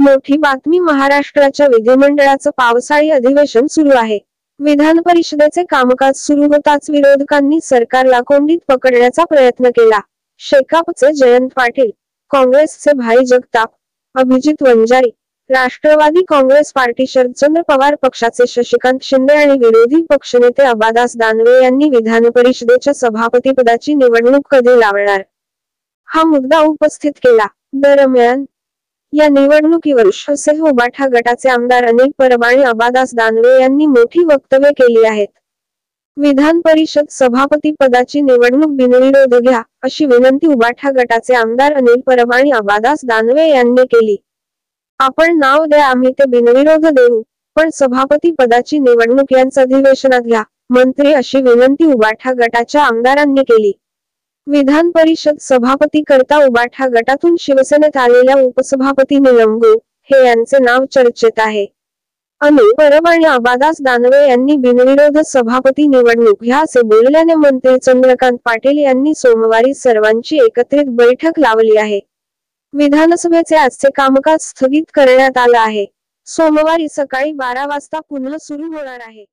मोठी बातमी महाराष्ट्राच्या विधिमंडळाचं पावसाळी अधिवेशन सुरू आहे. विधान परिषदेचे कामकाज सुरू होताच विरोधकांनी सरकारला कोंडीत पकडण्याचा प्रयत्न केला. शेकापचे जयंत पाटील, काँग्रेसचे भाई जगताप, अभिजित वंजारी, राष्ट्रवादी काँग्रेस पार्टी शरदचंद्र पवार पक्षाचे शशिकांत शिंदे आणि विरोधी पक्षनेते अब्बादास दानवे यांनी विधान परिषदेच्या सभापतीपदाची निवडणूक कधी लावणार हा मुद्दा उपस्थित केला. दरम्यान या निवडणुकीवर शिवसेना उबाठा गटाचे आमदार अनिल परब आणि अब्बादास दानवे यांनी मोठी वक्तव्ये केली आहेत. विधान परिषद सभापती पदाची निवडणूक बिनविरोध घ्या अशी विनंती उबाठा गटाचे आमदार अनिल परब आणि अब्बादास दानवे यांनी केली. आपण नाव द्या, आम्ही ते बिनविरोध देऊ, पण सभापती पदाची निवडणूक यांच अधिवेशनात घ्या मंत्री, अशी विनंती उबाठा गटाच्या आमदारांनी केली. विधान परिषद सभापती करता उबाठा गटातून शिवसेनेत आलेल्या उपसभापती नीलम गो हे यांचे नाव चर्चेत आहे. अनिल परब आणि अब्बादास दानवे यांनी बिनविरोध सभापती निवडणूक घ्या असे बोलल्याने मंत्री चंद्रकांत पाटील यांनी सोमवारी सर्वांची एकत्रित बैठक लावली आहे. विधानसभेचे आजचे कामकाज स्थगित करण्यात आलं आहे. सोमवारी सकाळी 12 वाजता पुन्हा सुरू होणार आहे.